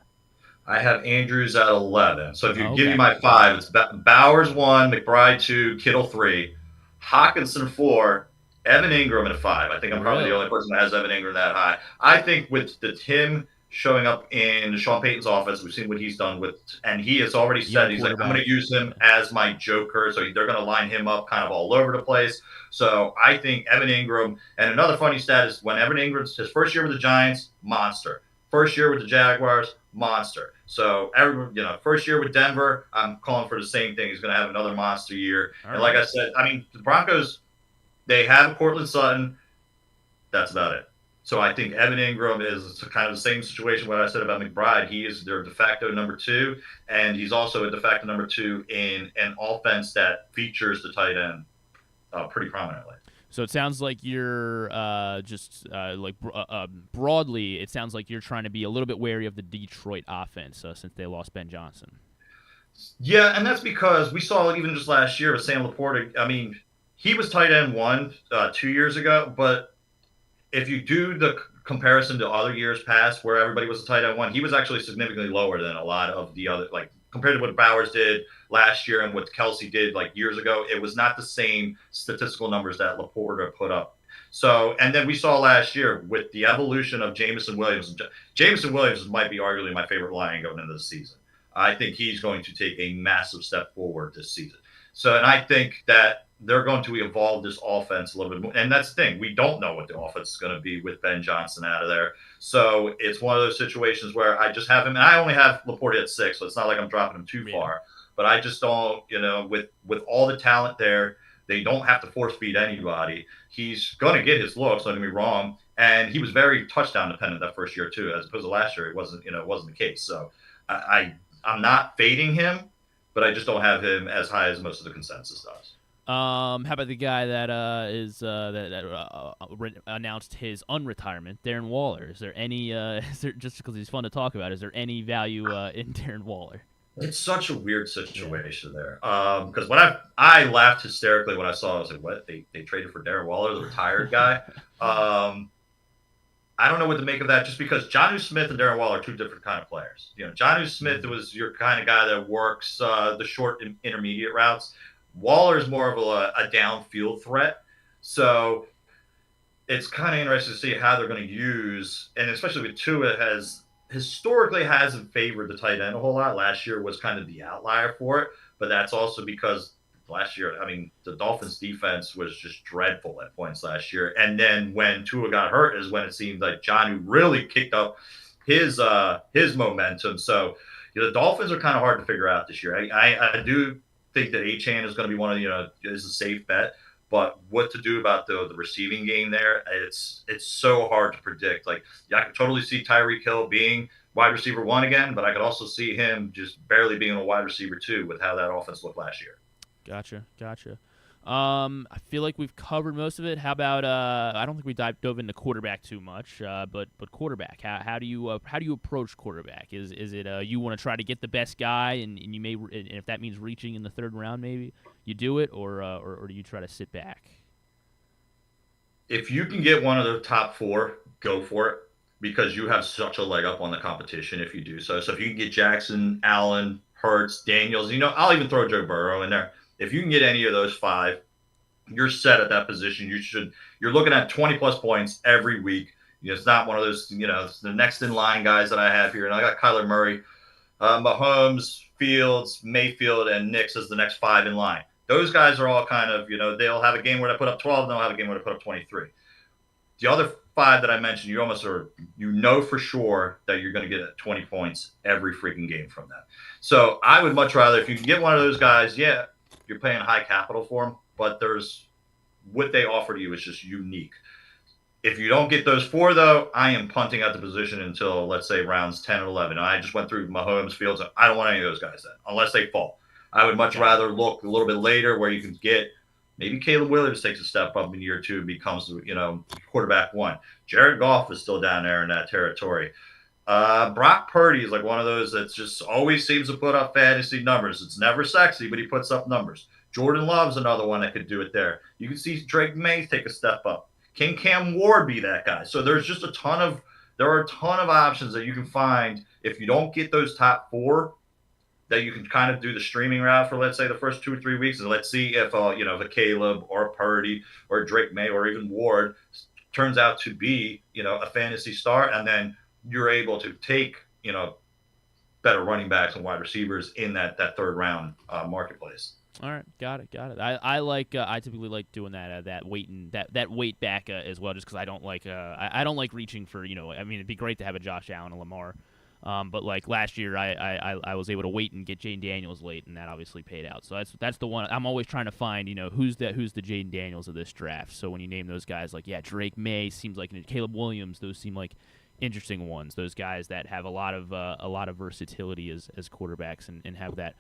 I have Andrews at 11. So if you give me my 5, it's Bowers 1, McBride 2, Kittle 3, Hockenson 4, Evan Ingram at 5. I think I'm probably the only person that has Evan Ingram that high. I think with him showing up in Sean Payton's offense, we've seen what he's done and he has already said, he's like, I'm going to use him as my joker. So they're going to line him up kind of all over the place. So I think Evan Ingram, and another funny stat is when Evan Ingram's his first year with the Giants, monster. First year with the Jaguars, monster. So first year with Denver, I'm calling for the same thing. He's going to have another monster year. And like I said, the Broncos, they have Cortland Sutton. That's about it. So I think Evan Ingram is kind of the same situation what I said about McBride. He is their de facto number 2, and he's also a de facto number 2 in an offense that features the tight end pretty prominently. So it sounds like you're broadly, it sounds like you're trying to be a little bit wary of the Detroit offense since they lost Ben Johnson. Yeah, and that's because we saw even just last year with Sam Laporta. He was tight end 1 2 years ago, but if you do the comparison to other years past where everybody was a tight end 1, he was actually significantly lower than a lot of the other, compared to what Bowers did last year and what Kelce did years ago. It was not the same statistical numbers that Laporta put up. So, and then we saw last year with the evolution of Jameson Williams. Jameson Williams might be arguably my favorite Lion going into the season. I think he's going to take a massive step forward this season. So, and I think that they're going to evolve this offense a little bit more. And that's the thing. We don't know what the offense is going to be with Ben Johnson out of there. So it's one of those situations where I just have him. And I only have Laporta at 6, so it's not like I'm dropping him too far. But I just don't, with all the talent there, they don't have to force feed anybody. He's going to get his looks, don't get me wrong. And he was very touchdown dependent that first year too, as opposed to last year. It wasn't the case. So I'm not fading him, but I just don't have him as high as most of the consensus does. How about the guy that announced his unretirement, Darren Waller? Is there any? Just because he's fun to talk about? Is there any value in Darren Waller? It's such a weird situation there. Because when I laughed hysterically when I saw it, I was like, "What? They traded for Darren Waller, the retired guy?" I don't know what to make of that. Just because Jonnu Smith and Darren Waller are two different kind of players. Jonnu Smith was your kind of guy that works the short and intermediate routes. Waller is more of a downfield threat. So it's kind of interesting to see how they're going to use, and especially with Tua has historically hasn't favored the tight end a whole lot. Last year was kind of the outlier for it, but that's also because last year, I mean, the Dolphins defense was just dreadful at points last year. And then when Tua got hurt is when it seemed like Jonnu really kicked up his momentum. So the Dolphins are kind of hard to figure out this year. I do think that Achane is going to be one of is a safe bet. But what to do about the receiving game there, it's so hard to predict. Like, I could totally see Tyreek Hill being wide receiver 1 again, but I could also see him just barely being a wide receiver 2 with how that offense looked last year. Gotcha. I feel like we've covered most of it. How about I don't think we dove into quarterback too much, but quarterback. How do you approach quarterback? Is it you want to try to get the best guy, and you may, and if that means reaching in the 3rd round, maybe you do it, or do you try to sit back? If you can get one of the top 4, go for it, because you have such a leg up on the competition if you do so. So if you can get Jackson, Allen, Hurts, Daniels, I'll even throw Joe Burrow in there. If you can get any of those 5, you're set at that position. You're looking at 20+ points every week. It's not one of those, the next in line guys that I have here. And I got Kyler Murray, Mahomes, Fields, Mayfield, and Nix as the next 5 in line. Those guys are all kind of, they'll have a game where they put up 12, and they'll have a game where they put up 23. The other 5 that I mentioned, you almost are, for sure that you're going to get 20 points every freaking game from them. So I would much rather, if you can get one of those guys, yeah, you're paying high capital for them, but what they offer to you is just unique. If you don't get those 4, though, I am punting at the position until, let's say, rounds 10 and 11. I just went through Mahomes, Fields. I don't want any of those guys then, unless they fall. I would much rather look a little bit later where you can get maybe Caleb Williams takes a step up in year 2 and becomes, quarterback 1. Jared Goff is still down there in that territory. Brock Purdy is like one of those that just always seems to put up fantasy numbers. It's never sexy, but he puts up numbers. Jordan Love's another one that could do it there. You can see Drake May take a step up. Can Cam Ward be that guy? So there's just a ton of options that you can find if you don't get those top 4, that you can kind of do the streaming route for, let's say, the first 2 or 3 weeks, and let's see if the Caleb or Purdy or Drake May or even Ward turns out to be a fantasy star, and then you're able to take better running backs and wide receivers in that 3rd round marketplace. All right, got it. I typically like doing that weight back as well, just because I don't like I don't like reaching for it'd be great to have a Josh Allen, a Lamar, but like last year I was able to wait and get Jane Daniels late, and that obviously paid out. So that's the one I'm always trying to find. Who's the Jane Daniels of this draft. So when you name those guys, like Drake May seems like, Caleb Williams, those seem like interesting ones. Those guys that have a lot of versatility as quarterbacks and have that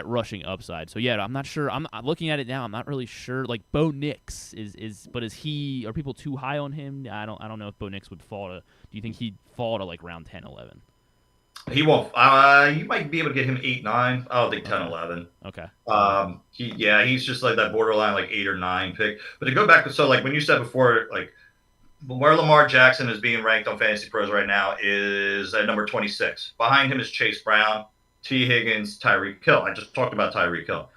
rushing upside. So I'm not sure. I'm looking at it now. I'm not really sure. Like Bo Nix are people too high on him? I don't know if Bo Nix would fall to. Do you think he'd fall to like round 10, 11? He won't. You might be able to get him 8, 9. I don't think 10, 11. Okay. He's just like that borderline like 8 or 9 pick. But to go back to like when you said before, like where Lamar Jackson is being ranked on Fantasy Pros right now is at number 26. Behind him is Chase Brown, T. Higgins, Tyreek Hill. I just talked about Tyreek Hill.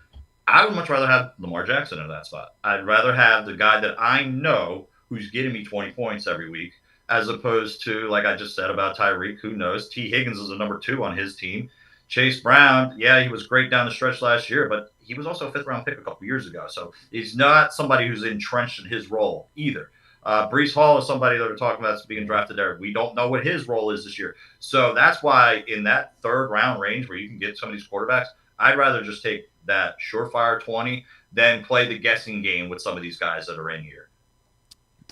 I would much rather have Lamar Jackson in that spot. I'd rather have the guy that I know who's getting me 20 points every week, as opposed to, like I just said about Tyreek, who knows? T. Higgins is a number 2 on his team. Chase Brown, he was great down the stretch last year, but he was also a 5th-round pick a couple years ago. So he's not somebody who's entrenched in his role either. Breece Hall is somebody that we're talking about that's being drafted there. We don't know what his role is this year. So that's why in that 3rd round range where you can get some of these quarterbacks, I'd rather just take that surefire 20 than play the guessing game with some of these guys that are in here.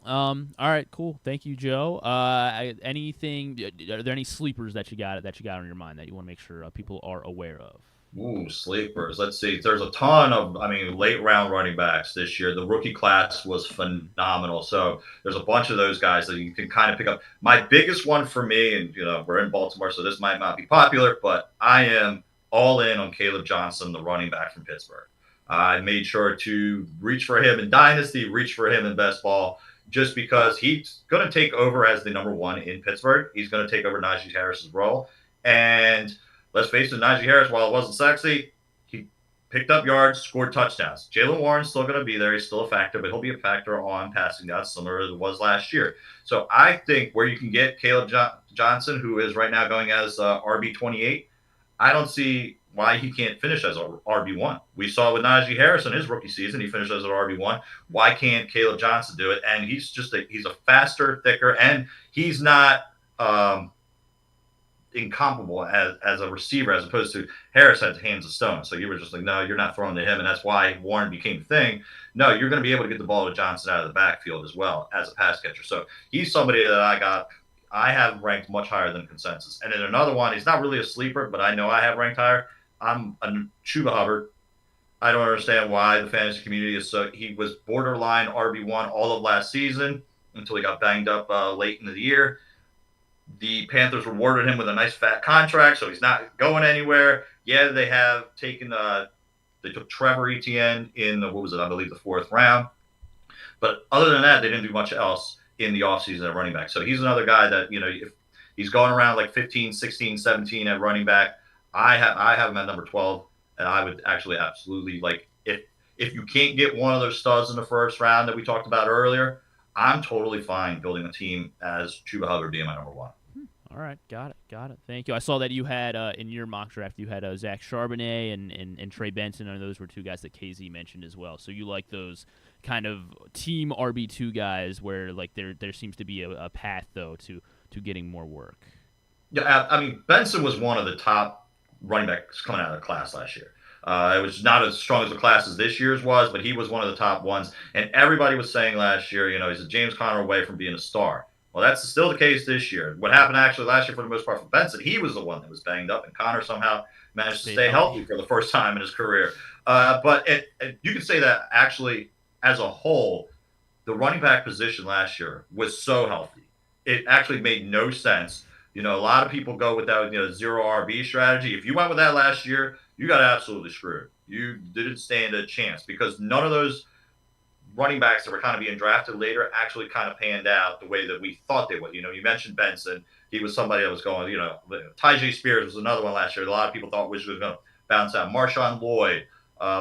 All right, cool. Thank you, Joe. Are there any sleepers that you got on your mind that you want to make sure people are aware of? Ooh, sleepers. Let's see. There's a ton of, late round running backs this year. The rookie class was phenomenal. So there's a bunch of those guys that you can kind of pick up. My biggest one for me, and we're in Baltimore, so this might not be popular, but I am all in on Caleb Johnson, the running back from Pittsburgh. I made sure to reach for him in Dynasty, reach for him in Best Ball, just because he's going to take over as the number 1 in Pittsburgh. He's going to take over Najee Harris's role. And let's face it, Najee Harris, while it wasn't sexy, he picked up yards, scored touchdowns. Jaylen Warren's still going to be there. He's still a factor, but he'll be a factor on passing down, similar as it was last year. So I think where you can get Caleb Johnson, who is right now going as RB28, I don't see why he can't finish as a RB1. We saw with Najee Harris in his rookie season, he finished as an RB1. Why can't Caleb Johnson do it? And he's a faster, thicker, and he's not incomparable as a receiver, as opposed to Harris had hands of stone. So you were just like, no, you're not throwing to him, and that's why Warren became a thing. No, you're going to be able to get the ball to Johnson out of the backfield as well as a pass catcher. So he's somebody that I have ranked much higher than consensus. And then another one, he's not really a sleeper, but I know I have ranked higher. I'm a Chuba Hubbard. I don't understand why the fantasy community is so. He was borderline RB1 all of last season until he got banged up late in the year. The Panthers rewarded him with a nice fat contract, so he's not going anywhere. Yeah, they have taken they took Trevor Etienne in I believe the 4th round. But other than that, they didn't do much else in the offseason at running back. So he's another guy that, if he's going around like 15, 16, 17 at running back, I have him at number 12, and I would actually absolutely, like, if you can't get one of those studs in the first round that we talked about earlier, I'm totally fine building a team as Chuba Hubbard being my number 1. All right, got it. Thank you. I saw that you had in your mock draft, you had Zach Charbonnet and Trey Benson, and those were 2 guys that KZ mentioned as well. So you like those kind of team RB2 guys where like there seems to be a path though to getting more work. Yeah, I mean, Benson was one of the top running backs coming out of the class last year. It was not as strong as the class as this year's was, but he was one of the top ones. And everybody was saying last year, he's a James Conner away from being a star. Well, that's still the case this year. What happened actually last year for the most part for Benson, he was the one that was banged up, and Conner somehow managed to stay healthy for the first time in his career. But you can say that actually as a whole, the running back position last year was so healthy. It actually made no sense. A lot of people go with that, zero RB strategy. If you went with that last year, you got absolutely screwed. You didn't stand a chance because none of those running backs that were kind of being drafted later actually kind of panned out the way that we thought they would. You mentioned Benson. He was somebody that was going, Tyjae Spears was another one last year. A lot of people thought was going to bounce out. Marshawn Lloyd,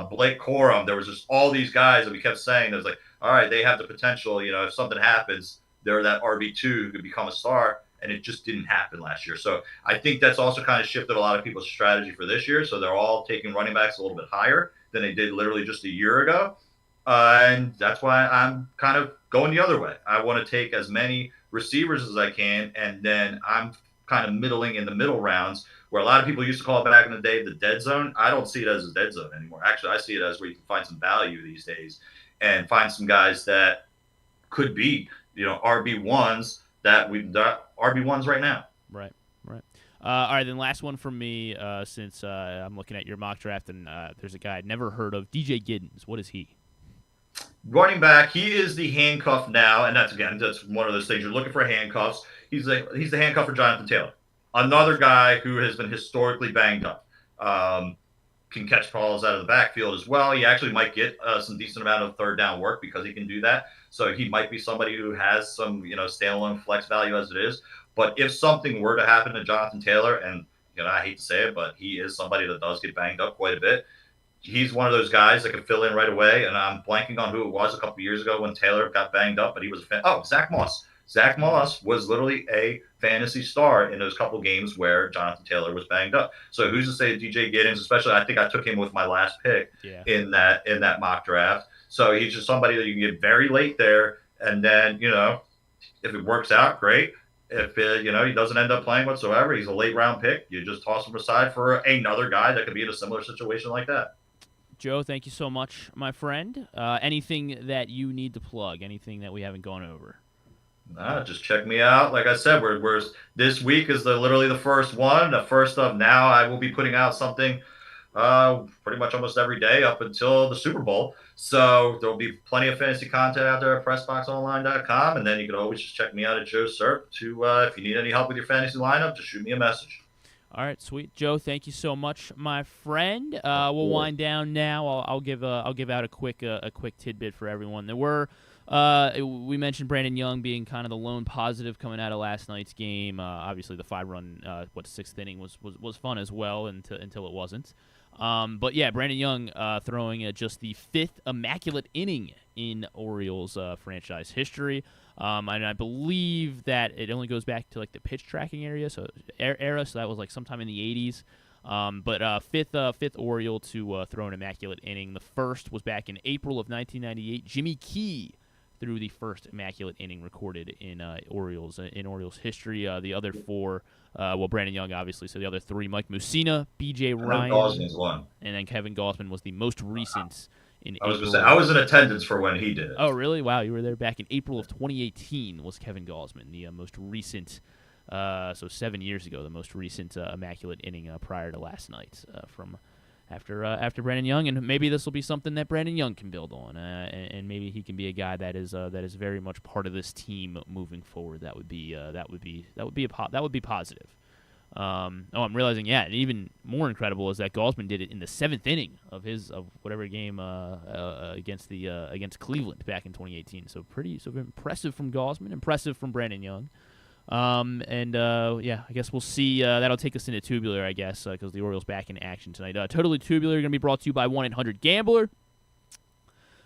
Blake Corum. There was just all these guys that we kept saying. It was like, all right, they have the potential. If something happens, they're that RB2 who could become a star. And it just didn't happen last year. So I think that's also kind of shifted a lot of people's strategy for this year. So they're all taking running backs a little bit higher than they did literally just a year ago. And that's why I'm kind of going the other way. I want to take as many receivers as I can, and then I'm kind of middling in the middle rounds, where a lot of people used to call it back in the day the dead zone. I don't see it as a dead zone anymore. Actually, I see it as where you can find some value these days and find some guys that could be, RB1s that RB1s right now. Right. All right, then last one from me, since I'm looking at your mock draft, and there's a guy I'd never heard of, DJ Giddens. What is he? Running back, he is the handcuff now, and that's one of those things. You're looking for handcuffs. He's the handcuff for Jonathan Taylor, another guy who has been historically banged up. Can catch balls out of the backfield as well. He actually might get some decent amount of third down work because he can do that. So he might be somebody who has some, standalone flex value as it is. But if something were to happen to Jonathan Taylor, and I hate to say it, but he is somebody that does get banged up quite a bit. He's one of those guys that can fill in right away. And I'm blanking on who it was a couple years ago when Taylor got banged up, but he was Zach Moss. Zach Moss was literally a fantasy star in those couple games where Jonathan Taylor was banged up. So who's to say DJ Giddens, especially I think I took him with my last pick in that mock draft. So he's just somebody that you can get very late there. And then, if it works out, great. If, he doesn't end up playing whatsoever, he's a late round pick. You just toss him aside for another guy that could be in a similar situation like that. Joe, thank you so much, my friend. Anything that you need to plug, anything that we haven't gone over? Just check me out. Like I said, we're this week is literally the first one. The first of now, I will be putting out something pretty much almost every day up until the Super Bowl. So there'll be plenty of fantasy content out there at PressBoxOnline.com, and then you can always just check me out at Joe Serp to if you need any help with your fantasy lineup, just shoot me a message. All right, sweet. Joe, thank you so much, my friend. We'll wind down now. I'll give out a quick tidbit for everyone. There were we mentioned Brandon Young being kind of the lone positive coming out of last night's game. Obviously, the 5-run 6th inning was fun as well until it wasn't. But yeah, Brandon Young throwing just the 5th immaculate inning in Orioles franchise history. And I believe that it only goes back to like the pitch tracking era, so that was like sometime in the 80s. But fifth Oriole to throw an immaculate inning. The first was back in April of 1998. Jimmy Key threw the first immaculate inning recorded in Orioles history. The other 4, Brandon Young obviously. So the other 3, Mike Mussina, B.J. Ryan, Gosman's one, and then Kevin Gausman was the most recent. I was going to say, I was in attendance for when he did it. Oh, really? Wow, you were there back in April of 2018 was Kevin Gausman, the most recent, so 7 years ago, the most recent immaculate inning prior to last night from after Brandon Young. And maybe this will be something that Brandon Young can build on, and maybe he can be a guy that is very much part of this team moving forward. That would be positive. I'm realizing, and even more incredible is that Gausman did it in the 7th inning of whatever game against Cleveland back in 2018. So impressive from Gausman, impressive from Brandon Young. I guess we'll see. That'll take us into Tubular, I guess, because the Orioles back in action tonight. Totally Tubular going to be brought to you by 1-800-GAMBLER.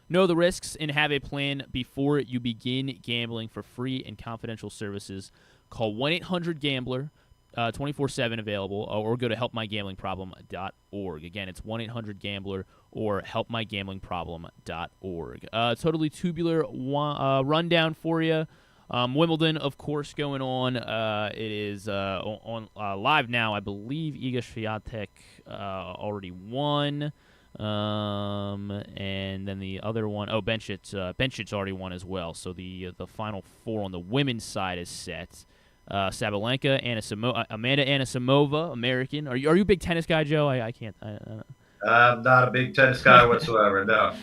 Know the risks and have a plan before you begin gambling. For free and confidential services, call 1-800-GAMBLER. 24/7 available, or go to helpmygamblingproblem.org. Again, it's 1-800-GAMBLER or helpmygamblingproblem.org. Totally Tubular rundown for you. Wimbledon, of course, going on. It is on live now. I believe Iga Swiatek already won. And then the other one, Bencic already won as well. So the final 4 on the women's side is set. Sabalenka, Amanda Anisimova, American. Are you a big tennis guy, Joe? I can't. I'm not a big tennis guy whatsoever. No,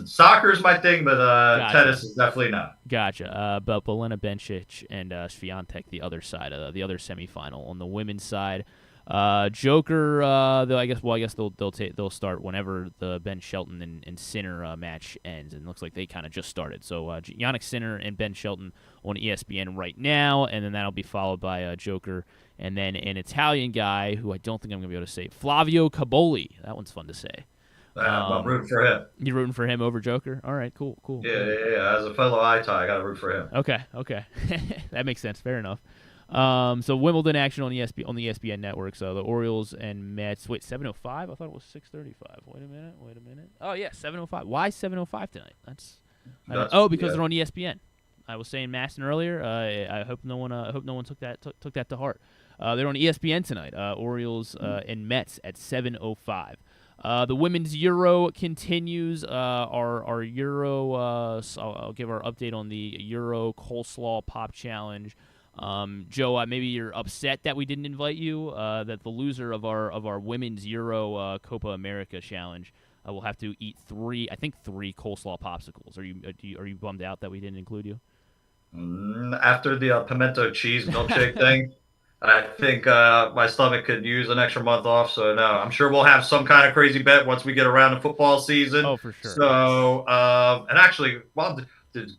soccer's my thing, but gotcha. Tennis is definitely not. Gotcha. But Belena Bencic and Swiatek, the other side, the other semifinal on the women's side. Joker, I guess they'll start whenever the Ben Shelton and Sinner match ends, and it looks like they kind of just started. So Yannick Sinner and Ben Shelton on ESPN right now, and then that'll be followed by Joker, and then an Italian guy who I don't think I'm gonna be able to say, Flavio Caboli. That one's fun to say. I'm rooting for him. You're rooting for him over Joker? All right, cool. Yeah. As a fellow Itai, I gotta root for him. Okay. That makes sense. Fair enough. So Wimbledon action on the ESPN network. So the Orioles and Mets. Wait, 7:05? I thought it was 6:35. Wait a minute. Oh yeah, 7:05. Why 7:05 tonight? Because they're on ESPN. I was saying Maston earlier. I hope no one took that to heart. They're on ESPN tonight. Orioles and Mets at 7:05. The women's Euro continues. Our Euro. I'll give our update on the Euro Coleslaw Pop Challenge. Joe, maybe you're upset that we didn't invite you. That the loser of our women's Euro Copa America challenge will have to eat 3 coleslaw popsicles. Are you bummed out that we didn't include you? After the pimento cheese milkshake thing, I think my stomach could use an extra month off. So no, I'm sure we'll have some kind of crazy bet once we get around the football season. Oh, for sure. So and actually, did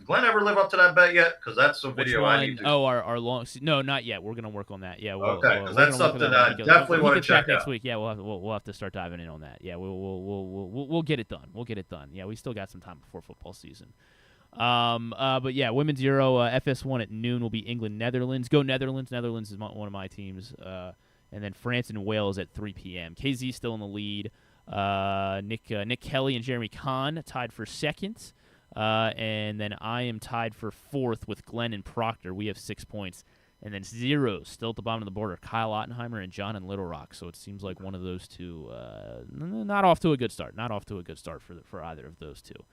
Glenn ever live up to that bet yet? Because that's a video I need to. Oh, our long. No, not yet. We're gonna work on that. Yeah. Okay, because that's something that I definitely want to check next week. Yeah, we'll have to start diving in on that. Yeah, we'll get it done. Yeah, we still got some time before football season. But yeah, women's Euro FS1 at noon will be England Netherlands. Go Netherlands! Netherlands is one of my teams. And then France and Wales at 3 p.m. KZ still in the lead. Nick Kelly and Jeremy Kahn tied for second. And then I am tied for 4th with Glenn and Proctor. We have 6 points. And then 0 still at the bottom of the border, Kyle Ottenheimer and John in Little Rock. So it seems like one of those two not off to a good start. Not off to a good start for either of those two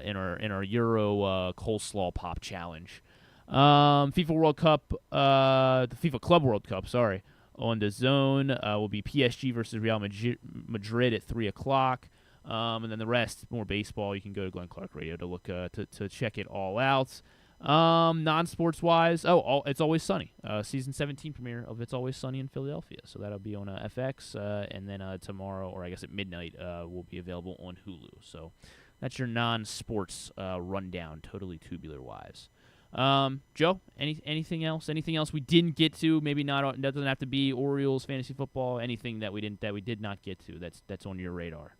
in our Euro Coleslaw Pop Challenge. FIFA World Cup, the FIFA Club World Cup, sorry, on the zone will be PSG versus Real Madrid at 3 o'clock. And then the rest, more baseball. You can go to Glenn Clark Radio to look to check it all out. Non-sports wise, It's Always Sunny. Season 17 premiere of It's Always Sunny in Philadelphia. So that'll be on FX, and then tomorrow, or I guess at midnight, will be available on Hulu. So that's your non-sports rundown, totally tubular wise. Joe, anything else? Anything else we didn't get to? Maybe not. That doesn't have to be Orioles fantasy football. Anything that we did not get to that's on your radar.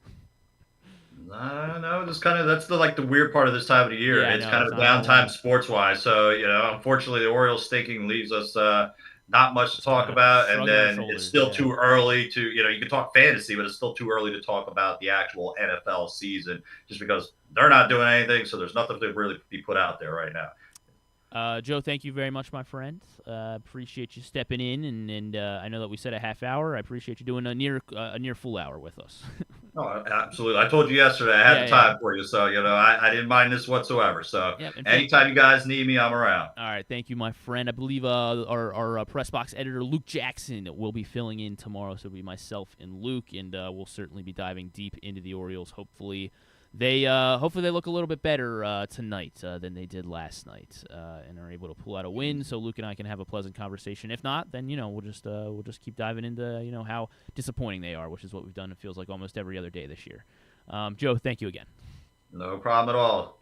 No, just kind of that's the weird part of this time of the year. Yeah, It's kind of a downtime sports wise. So unfortunately, the Orioles stinking leaves us not much to talk about, and then it's still too early to you can talk fantasy, but it's still too early to talk about the actual NFL season just because they're not doing anything. So there's nothing to really be put out there right now. Joe, thank you very much, my friend. Appreciate you stepping in, and I know that we said a half hour. I appreciate you doing a near full hour with us. No, absolutely. I told you yesterday I had the time for you, so I didn't mind this whatsoever. So anytime you guys need me, I'm around. All right, thank you, my friend. I believe our PressBox editor Luke Jackson will be filling in tomorrow, so it'll be myself and Luke, and we'll certainly be diving deep into the Orioles. Hopefully they look a little bit better tonight than they did last night, and are able to pull out a win. So Luke and I can have a pleasant conversation. If not, then we'll just keep diving into how disappointing they are, which is what we've done. It feels like almost every other day this year. Joe, thank you again. No problem at all.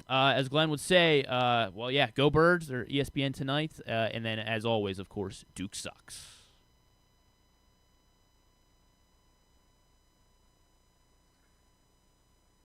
As Glenn would say, go Birds. They're ESPN tonight, and then as always, of course, Duke sucks.